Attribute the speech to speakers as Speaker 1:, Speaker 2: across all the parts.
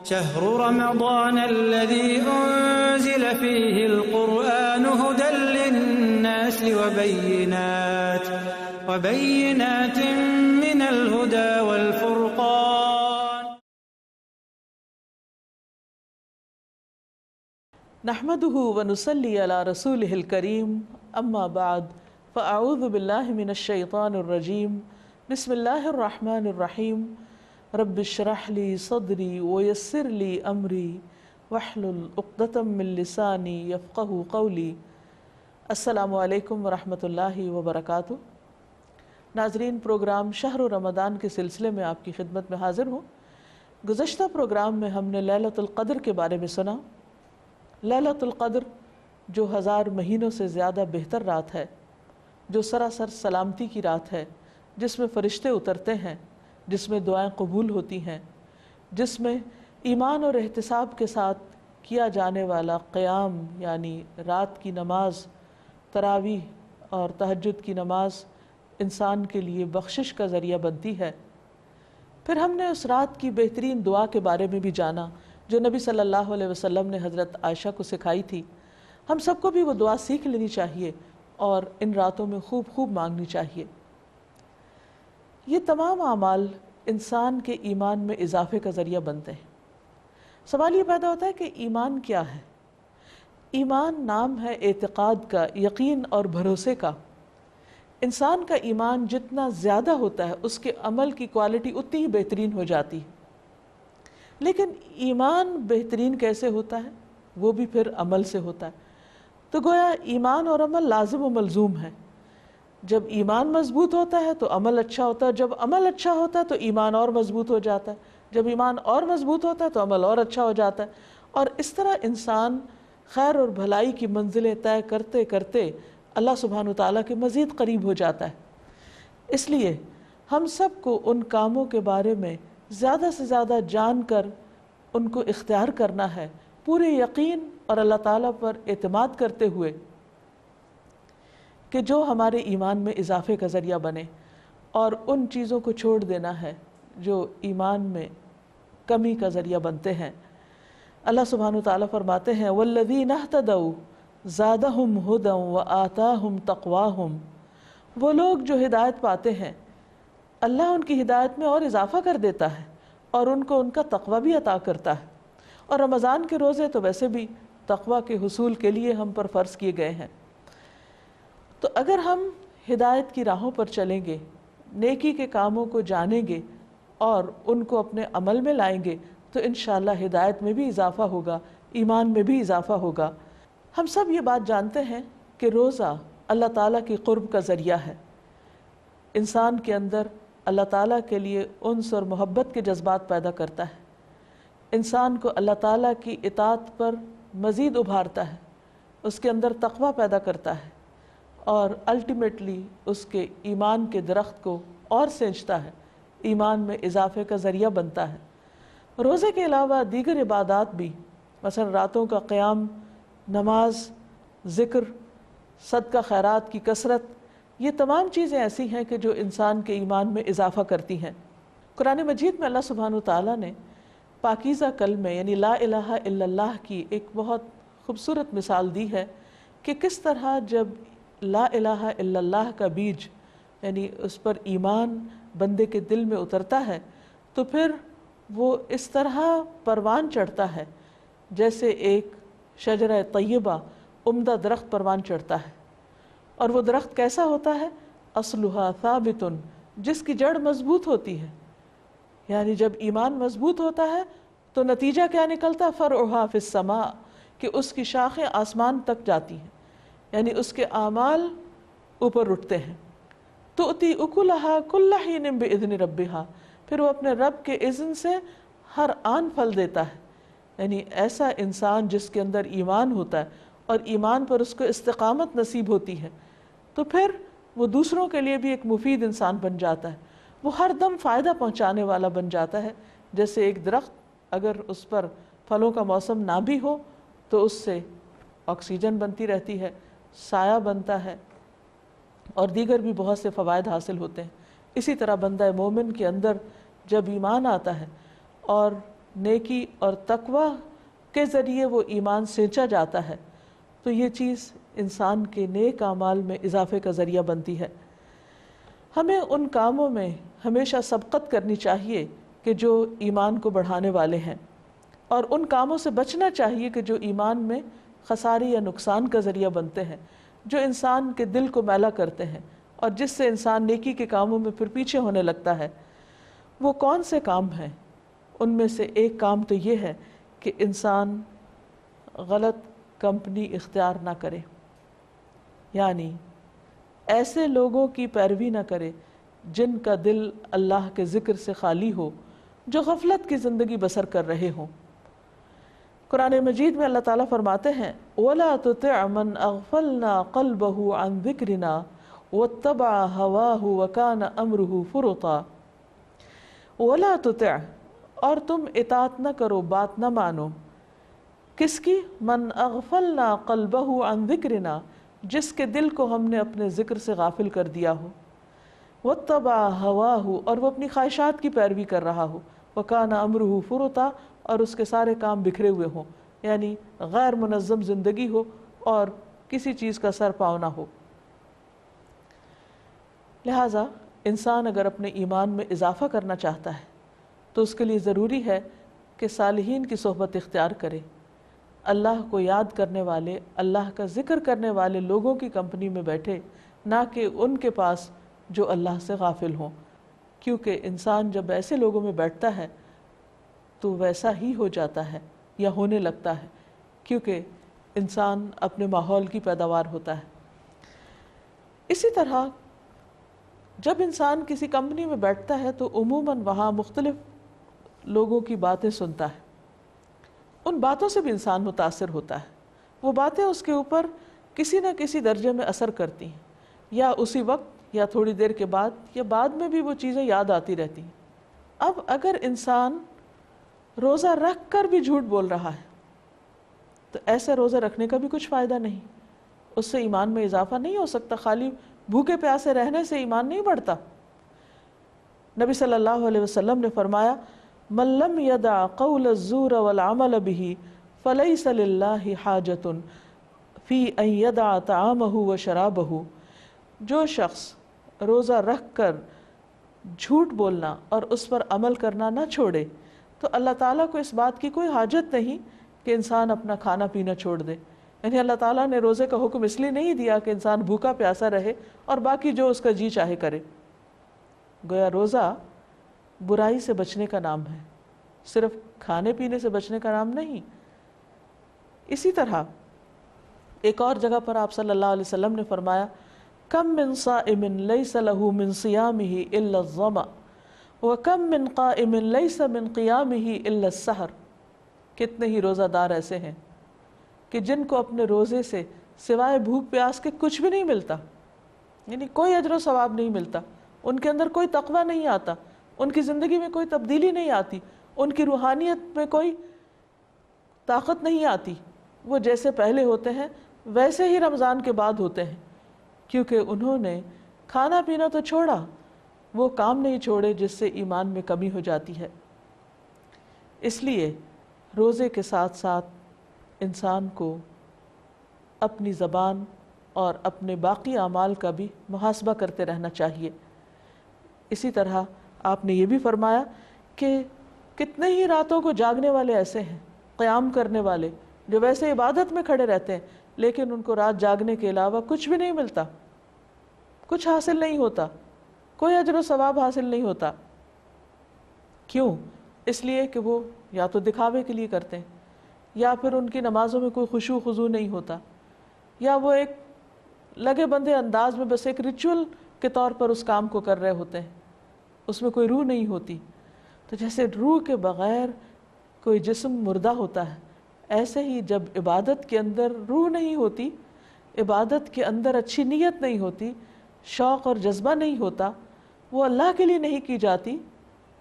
Speaker 1: شهر رمضان الذي أنزل فيه القرآن هدى للناس وبينات من الهدى والفرقان.
Speaker 2: نحمده ونصلي على رسوله الكريم، أما بعد فأعوذ بالله من الشيطان الرجيم. بسم الله الرحمن الرحيم. رب اشرح لي صدري ويسر لي أمري واحلل عقدة من لساني يفقهوا قولي. السلام علیکم ورحمۃ اللہ وبرکاتہ. ناظرین، پروگرام شہر رمضان کے سلسلے میں آپ کی خدمت میں حاضر ہوں. گزشتہ پروگرام میں ہم نے لیلۃ القدر کے بارے میں سنا. لیلۃ القدر جو 1000 مہینوں سے زیادہ بہتر رات ہے، جو سراسر سلامتی کی رات ہے، جس میں فرشتے اترتے ہیں، جس میں دعائیں قبول ہوتی ہیں، جس میں ایمان اور احتساب کے ساتھ کیا جانے والا قیام یعنی رات کی نماز، تراویح اور تہجد کی نماز انسان کے لیے بخشش کا ذریعہ بنتی ہے. پھر ہم نے اس رات کی بہترین دعا کے بارے میں بھی جانا جو نبی صلی اللہ علیہ وسلم نے حضرت عائشہ کو سکھائی تھی. ہم سب کو بھی وہ دعا سیکھ لینی چاہیے اور ان راتوں میں خوب خوب مانگنی چاہیے. یہ تمام اعمال انسان کے ایمان میں اضافے کا ذریعہ بنتے ہیں. سوال یہ پیدا ہوتا ہے کہ ایمان کیا ہے؟ ایمان نام ہے اعتقاد کا، یقین اور بھروسے کا. انسان کا ایمان جتنا زیادہ ہوتا ہے اس کے عمل کی کوالٹی اتنی ہی بہترین ہو جاتی ہے. لیکن ایمان بہترین کیسے ہوتا ہے؟ وہ بھی پھر عمل سے ہوتا ہے. تو گویا ایمان اور عمل لازم و ملزوم ہے. جب ایمان مضبوط ہوتا ہے تو عمل اچھا ہوتا ہے، جب عمل اچھا ہوتا ہے تو ایمان اور مضبوط ہو جاتا ہے، جب ایمان اور مضبوط ہوتا ہے تو عمل اور اچھا ہو جاتا ہے. اور اس طرح انسان خیر اور بھلائی کی منزلیں طے کرتے کرتے اللہ سبحانہ وتعالیٰ کے مزید قریب ہو جاتا ہے. اس لیے ہم سب کو ان کاموں کے بارے میں زیادہ سے زیادہ جان کر ان کو اختیار کرنا ہے، پورے یقین اور اللہ تعالیٰ پر اعتماد کرتے ہوئے کہ جو ہمارے ایمان میں اضافے کا ذریعہ بنے، اور ان چیزوں کو چھوڑ دینا ہے جو ایمان میں کمی کا ذریعہ بنتے ہیں. اللہ سبحانہ وتعالیٰ فرماتے ہیں وَالَّذِينَ اهْتَدَوْا زَادَهُمْ هُدًى وَآتَاهُمْ تَقْوَاهُمْ. وہ لوگ جو ہدایت پاتے ہیں اللہ ان کی ہدایت میں اور اضافہ کر دیتا ہے اور ان کو ان کا تقوی بھی عطا کرتا ہے. اور رمضان کے روزے تو ویسے بھی تقوی کے حصول کے لیے ہم پر فرض کیے گئے ہیں. تو اگر ہم ہدایت کی راہوں پر چلیں گے، نیکی کے کاموں کو جانیں گے اور ان کو اپنے عمل میں لائیں گے تو انشاءاللہ ہدایت میں بھی اضافہ ہوگا، ایمان میں بھی اضافہ ہوگا. ہم سب یہ بات جانتے ہیں کہ روزہ اللہ تعالیٰ کی قرب کا ذریعہ ہے. انسان کے اندر اللہ تعالیٰ کے لیے انس اور محبت کے جذبات پیدا کرتا ہے، انسان کو اللہ تعالیٰ کی اطاعت پر مزید ابھارتا ہے، اس کے اندر تقوی پیدا کرتا ہے اور الٹیمیٹلی اس کے ایمان کے درخت کو اور سینچتا ہے، ایمان میں اضافے کا ذریعہ بنتا ہے. روزے کے علاوہ دیگر عبادات بھی، مثلا راتوں کا قیام، نماز، ذکر، صدقہ خیرات کی کثرت، یہ تمام چیزیں ایسی ہیں کہ جو انسان کے ایمان میں اضافہ کرتی ہیں. قرآن مجید میں اللہ سبحانہ وتعالیٰ نے پاکیزہ کلمے یعنی لا الہ الا اللہ کی ایک بہت خوبصورت مثال دی ہے کہ کس طرح جب لا الہ الا اللہ کا بیج یعنی اس پر ایمان بندے کے دل میں اترتا ہے تو پھر وہ اس طرح پروان چڑھتا ہے جیسے ایک شجرہ طیبہ، عمدہ درخت پروان چڑھتا ہے. اور وہ درخت کیسا ہوتا ہے؟ اصلها ثابت، جس کی جڑ مضبوط ہوتی ہے. یعنی جب ایمان مضبوط ہوتا ہے تو نتیجہ کیا نکلتا ہے؟ فرعها فی السماء، کہ اس کی شاخیں آسمان تک جاتی ہیں، یعنی اس کے اعمال اوپر اٹھتے ہیں. تؤتی اکلها کل حین باذن ربها، پھر وہ اپنے رب کے اذن سے ہر آن پھل دیتا ہے. یعنی ایسا انسان جس کے اندر ایمان ہوتا ہے اور ایمان پر اس کو استقامت نصیب ہوتی ہے تو پھر وہ دوسروں کے لیے بھی ایک مفید انسان بن جاتا ہے، وہ ہر دم فائدہ پہنچانے والا بن جاتا ہے. جیسے ایک درخت اگر اس پر پھلوں کا موسم نہ بھی ہو تو اس سے آکسیجن بنتی رہتی ہے، سایہ بنتا ہے اور دیگر بھی بہت سے فوائد حاصل ہوتے ہیں. اسی طرح بندہ مومن کے اندر جب ایمان آتا ہے اور نیکی اور تقوی کے ذریعے وہ ایمان سینچا جاتا ہے تو یہ چیز انسان کے نیک اعمال میں اضافے کا ذریعہ بنتی ہے۔ ہمیں ان کاموں میں ہمیشہ سبقت کرنی چاہیے کہ جو ایمان کو بڑھانے والے ہیں، اور ان کاموں سے بچنا چاہیے کہ جو ایمان میں خسارے یا نقصان کا ذریعہ بنتے ہیں، جو انسان کے دل کو میلا کرتے ہیں اور جس سے انسان نیکی کے کاموں میں پھر پیچھے ہونے لگتا ہے۔ وہ کون سے کام ہیں؟ ان میں سے ایک کام تو یہ ہے کہ انسان غلط کمپنی اختیار نہ کرے، یعنی ایسے لوگوں کی پیروی نہ کرے جن کا دل اللہ کے ذکر سے خالی ہو، جو غفلت کی زندگی بسر کر رہے ہوں۔ قرآن مجید میں اللہ تعالیٰ فرماتے ہیں وَلَا تُطِعْ مَنْ أَغْفَلْنَا قَلْبَهُ عَنْ ذِكْرِنَا وَاتَّبَعَ هَوَاهُ وَكَانَ أَمْرُهُ فُرُطًا۔ وَلَا تُطِعْ، اور تم اطاعت نہ کرو، بات نہ مانو، کس کی؟ من اغفلنا قلبہ عن ذکرنا، جس کے دل کو ہم نے اپنے ذکر سے غافل کر دیا ہو، واتبع ہواہ، اور وہ اپنی خواہشات کی پیروی کر رہا ہو، وکان امرہ فرطا، اور اس کے سارے کام بکھرے ہوئے ہوں، یعنی غیر منظم زندگی ہو اور کسی چیز کا سر پاؤں نہ ہو۔ لہٰذا انسان اگر اپنے ایمان میں اضافہ کرنا چاہتا ہے تو اس کے لیے ضروری ہے کہ صالحین کی صحبت اختیار کرے، اللہ کو یاد کرنے والے، اللہ کا ذکر کرنے والے لوگوں کی کمپنی میں بیٹھے، نہ کہ ان کے پاس جو اللہ سے غافل ہوں، کیونکہ انسان جب ایسے لوگوں میں بیٹھتا ہے تو ویسا ہی ہو جاتا ہے یا ہونے لگتا ہے، کیونکہ انسان اپنے ماحول کی پیداوار ہوتا ہے۔ اسی طرح جب انسان کسی کمپنی میں بیٹھتا ہے تو عموماً وہاں مختلف لوگوں کی باتیں سنتا ہے، ان باتوں سے بھی انسان متاثر ہوتا ہے، وہ باتیں اس کے اوپر کسی نہ کسی درجے میں اثر کرتی ہیں، یا اسی وقت یا تھوڑی دیر کے بعد یا بعد میں بھی وہ چیزیں یاد آتی رہتی ہیں۔ اب اگر انسان روزہ رکھ کر بھی جھوٹ بول رہا ہے تو ایسے روزہ رکھنے کا بھی کچھ فائدہ نہیں، اس سے ایمان میں اضافہ نہیں ہو سکتا، خالی بھوکے پیاسے رہنے سے ایمان نہیں بڑھتا۔ نبی صلی اللہ علیہ وسلم نے فرمایا من لم يدع قول الزور والعمل به فليس لله حاجة في ان يدع طعامه وشرابه، جو شخص روزہ رکھ کر جھوٹ بولنا اور اس پر عمل کرنا نہ چھوڑے تو اللہ تعالیٰ کو اس بات کی کوئی حاجت نہیں کہ انسان اپنا کھانا پینا چھوڑ دے، یعنی اللہ تعالیٰ نے روزے کا حکم اس لیے نہیں دیا کہ انسان بھوکا پیاسا رہے اور باقی جو اس کا جی چاہے کرے۔ گویا روزہ برائی سے بچنے کا نام ہے، صرف کھانے پینے سے بچنے کا نام نہیں۔ اسی طرح ایک اور جگہ پر آپ صلی اللہ علیہ وسلم نے فرمایا کم من صائم لیس له من صیامہ الا الظمأ وکم من قائم لیس من قیامہ الا السحر، کتنے ہی روزہ دار ایسے ہیں کہ جن کو اپنے روزے سے سوائے بھوک پیاس کے کچھ بھی نہیں ملتا، یعنی کوئی اجر و ثواب نہیں ملتا، ان کے اندر کوئی تقویٰ نہیں آتا، ان کی زندگی میں کوئی تبدیلی نہیں آتی، ان کی روحانیت میں کوئی طاقت نہیں آتی، وہ جیسے پہلے ہوتے ہیں ویسے ہی رمضان کے بعد ہوتے ہیں، کیونکہ انہوں نے کھانا پینا تو چھوڑا، وہ کام نہیں چھوڑے جس سے ایمان میں کمی ہو جاتی ہے۔ اس لیے روزے کے ساتھ ساتھ انسان کو اپنی زبان اور اپنے باقی اعمال کا بھی محاسبہ کرتے رہنا چاہیے۔ اسی طرح آپ نے یہ بھی فرمایا کہ کتنے ہی راتوں کو جاگنے والے ایسے ہیں، قیام کرنے والے، جو ویسے عبادت میں کھڑے رہتے ہیں لیکن ان کو رات جاگنے کے علاوہ کچھ بھی نہیں ملتا، کچھ حاصل نہیں ہوتا، کوئی اجر و ثواب حاصل نہیں ہوتا۔ کیوں؟ اس لیے کہ وہ یا تو دکھاوے کے لیے کرتے ہیں، یا پھر ان کی نمازوں میں کوئی خشوع خضوع نہیں ہوتا، یا وہ ایک لگے بندھے انداز میں بس ایک ریچول کے طور پر اس کام کو کر رہے ہوتے ہیں، اس میں کوئی روح نہیں ہوتی۔ تو جیسے روح کے بغیر کوئی جسم مردہ ہوتا ہے، ایسے ہی جب عبادت کے اندر روح نہیں ہوتی، عبادت کے اندر اچھی نیت نہیں ہوتی، شوق اور جذبہ نہیں ہوتا، وہ اللہ کے لیے نہیں کی جاتی،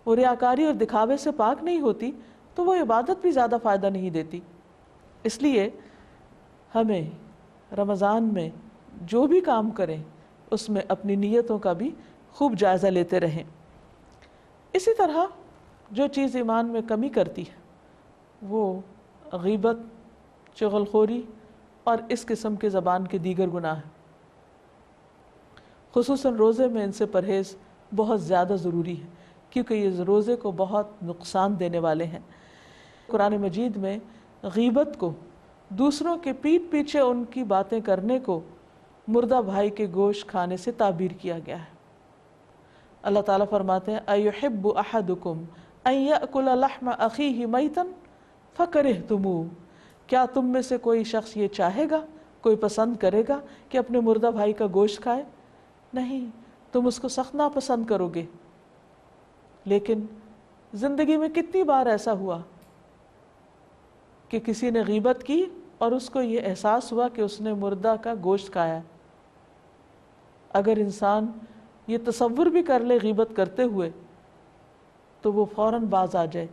Speaker 2: وہ ریاکاری اور دکھاوے سے پاک نہیں ہوتی، تو وہ عبادت بھی زیادہ فائدہ نہیں دیتی۔ اس لیے ہمیں رمضان میں جو بھی کام کریں اس میں اپنی نیتوں کا بھی خوب جائزہ لیتے رہیں۔ اسی طرح جو چیز ایمان میں کمی کرتی ہے وہ غیبت، چغل خوری اور اس قسم کے زبان کے دیگر گناہ ہیں۔ خصوصاً روزے میں ان سے پرہیز بہت زیادہ ضروری ہے، کیونکہ یہ روزے کو بہت نقصان دینے والے ہیں۔ قرآن مجید میں غیبت کو، دوسروں کے پیٹھ پیچھے ان کی باتیں کرنے کو، مردہ بھائی کے گوشت کھانے سے تعبیر کیا گیا ہے۔ اللہ تعالیٰ فرماتے ہیں اَيُحِبُّ أَحَدُكُمْ أَن يَأْكُلَ لَحْمَ أَخِيهِ مَيْتًا فَكَرِهْتُمُوهُ، کیا تم میں سے کوئی شخص یہ چاہے گا، کوئی پسند کرے گا کہ اپنے مردہ بھائی کا گوشت کھائے؟ نہیں، تم اس کو سخت ناپسند کرو گے۔ لیکن زندگی میں کتنی بار ایسا ہوا کہ کسی نے غیبت کی اور اس کو یہ احساس ہوا کہ اس نے مردہ کا گوشت کھایا۔ اگر انسان یہ تصور بھی کر لے غیبت کرتے ہوئے تو وہ فوراً باز آ جائے،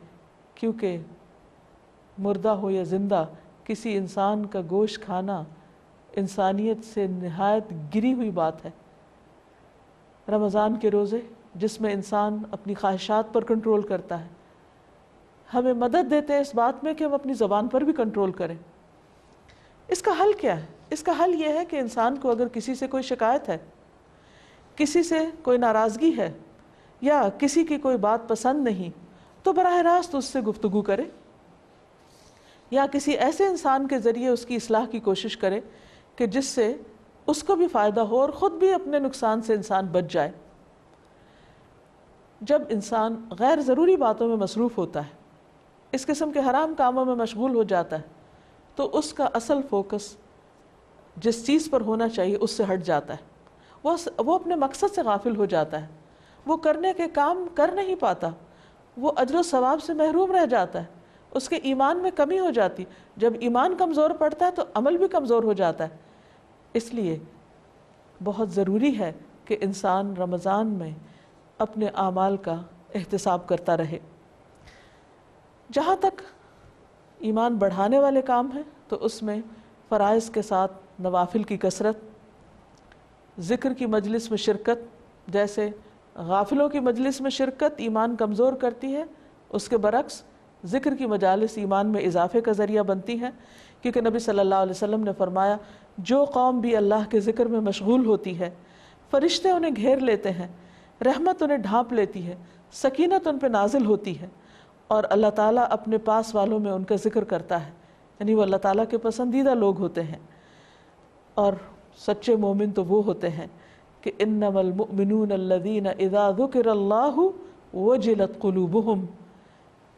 Speaker 2: کیونکہ مردہ ہو یا زندہ کسی انسان کا گوشت کھانا انسانیت سے نہایت گری ہوئی بات ہے۔ رمضان کے روزے جس میں انسان اپنی خواہشات پر کنٹرول کرتا ہے، ہمیں مدد دیتے ہیں اس بات میں کہ ہم اپنی زبان پر بھی کنٹرول کریں۔ اس کا حل کیا ہے؟ اس کا حل یہ ہے کہ انسان کو اگر کسی سے کوئی شکایت ہے، کسی سے کوئی ناراضگی ہے یا کسی کی کوئی بات پسند نہیں، تو براہ راست اس سے گفتگو کرے یا کسی ایسے انسان کے ذریعے اس کی اصلاح کی کوشش کرے کہ جس سے اس کو بھی فائدہ ہو اور خود بھی اپنے نقصان سے انسان بچ جائے۔ جب انسان غیر ضروری باتوں میں مصروف ہوتا ہے، اس قسم کے حرام کاموں میں مشغول ہو جاتا ہے، تو اس کا اصل فوکس جس چیز پر ہونا چاہیے اس سے ہٹ جاتا ہے، وہ اپنے مقصد سے غافل ہو جاتا ہے، وہ کرنے کے کام کر نہیں پاتا، وہ اجر و ثواب سے محروم رہ جاتا ہے، اس کے ایمان میں کمی ہو جاتی۔ جب ایمان کمزور پڑتا ہے تو عمل بھی کمزور ہو جاتا ہے۔ اس لیے بہت ضروری ہے کہ انسان رمضان میں اپنے اعمال کا احتساب کرتا رہے۔ جہاں تک ایمان بڑھانے والے کام ہیں تو اس میں فرائض کے ساتھ نوافل کی کثرت، ذکر کی مجلس میں شرکت، جیسے غافلوں کی مجلس میں شرکت ایمان کمزور کرتی ہے، اس کے برعکس ذکر کی مجالس ایمان میں اضافے کا ذریعہ بنتی ہیں، کیونکہ نبی صلی اللہ علیہ وسلم نے فرمایا جو قوم بھی اللہ کے ذکر میں مشغول ہوتی ہے، فرشتے انہیں گھیر لیتے ہیں، رحمت انہیں ڈھانپ لیتی ہے، سکینت ان پہ نازل ہوتی ہے، اور اللہ تعالیٰ اپنے پاس والوں میں ان کا ذکر کرتا ہے، یعنی وہ اللہ تعالیٰ کے پسندیدہ لوگ ہوتے ہیں۔ اور سچے مومن تو وہ ہوتے ہیں کہ انما المؤمنون الذین اذا ذکر اللہ وجلت قلوبہم،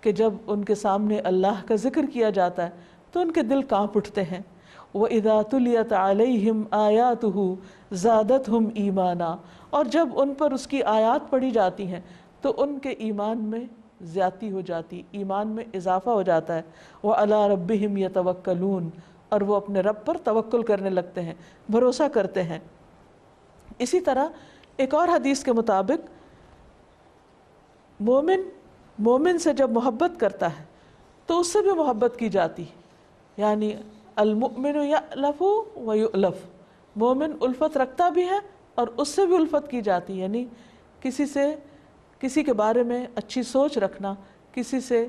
Speaker 2: کہ جب ان کے سامنے اللہ کا ذکر کیا جاتا ہے تو ان کے دل کانپ اٹھتے ہیں۔ وَإِذَا تُلِيَتْ عَلَيْهِمْ آيَاتُهُ زَادَتْهُمْ إِيمَانًا، اور جب ان پر اس کی آیات پڑھی جاتی ہیں تو ان کے ایمان میں زیادتی ہو جاتی، ایمان میں اضافہ ہو جاتا ہے۔ وَعَلَىٰ رَبِّهِمْ يَتَوَكَّلُونَ، اور وہ اپنے رب پر توکل کرنے لگتے ہیں، بھروسہ کرتے ہیں۔ اسی طرح ایک اور حدیث کے مطابق مومن سے جب محبت کرتا ہے تو اس سے بھی محبت کی جاتی، یعنی المؤمن یألف ویؤلف، مومن الفت رکھتا بھی ہے اور اس سے بھی الفت کی جاتی، یعنی کسی کے بارے میں اچھی سوچ رکھنا، کسی سے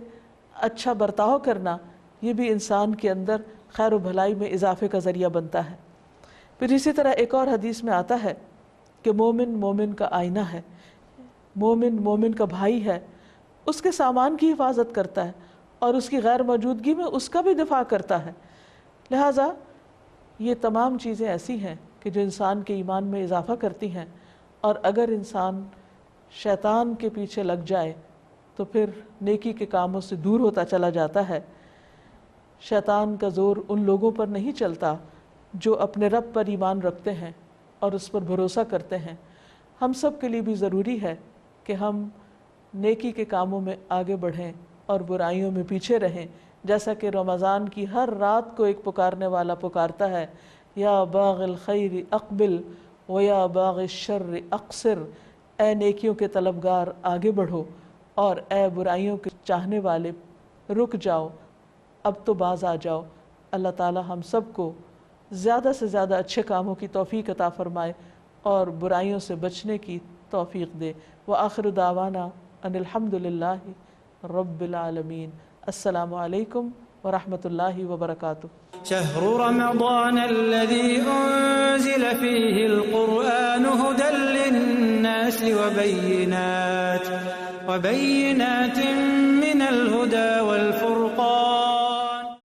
Speaker 2: اچھا برتاؤ کرنا، یہ بھی انسان کے اندر خیر و بھلائی میں اضافے کا ذریعہ بنتا ہے۔ پھر اسی طرح ایک اور حدیث میں آتا ہے کہ مومن کا آئینہ ہے، مومن کا بھائی ہے، اس کے سامان کی حفاظت کرتا ہے اور اس کی غیر موجودگی میں اس کا بھی دفاع کرتا ہے۔ لہٰذا یہ تمام چیزیں ایسی ہیں کہ جو انسان کے ایمان میں اضافہ کرتی ہیں، اور اگر انسان شیطان کے پیچھے لگ جائے تو پھر نیکی کے کاموں سے دور ہوتا چلا جاتا ہے۔ شیطان کا زور ان لوگوں پر نہیں چلتا جو اپنے رب پر ایمان رکھتے ہیں اور اس پر بھروسہ کرتے ہیں۔ ہم سب کے لیے بھی ضروری ہے کہ ہم نیکی کے کاموں میں آگے بڑھیں اور برائیوں میں پیچھے رہیں، جیسا کہ رمضان کی ہر رات کو ایک پکارنے والا پکارتا ہے، یا باغ الخیر اقبل و یا باغ الشر اقصر، اے نیکیوں کے طلبگار آگے بڑھو اور اے برائیوں کے چاہنے والے رک جاؤ، اب تو باز آ جاؤ۔ اللہ تعالی ہم سب کو زیادہ سے زیادہ اچھے کاموں کی توفیق عطا فرمائے اور برائیوں سے بچنے کی توفیق دے۔ وآخر دعوانا ان الحمد للہ رب العالمین۔ السلام علیکم ورحمۃ اللہ وبرکاتہ.
Speaker 1: شهر رمضان الذي أنزل فيه القرآن هدى للناس وبينات من الهدى والفرقان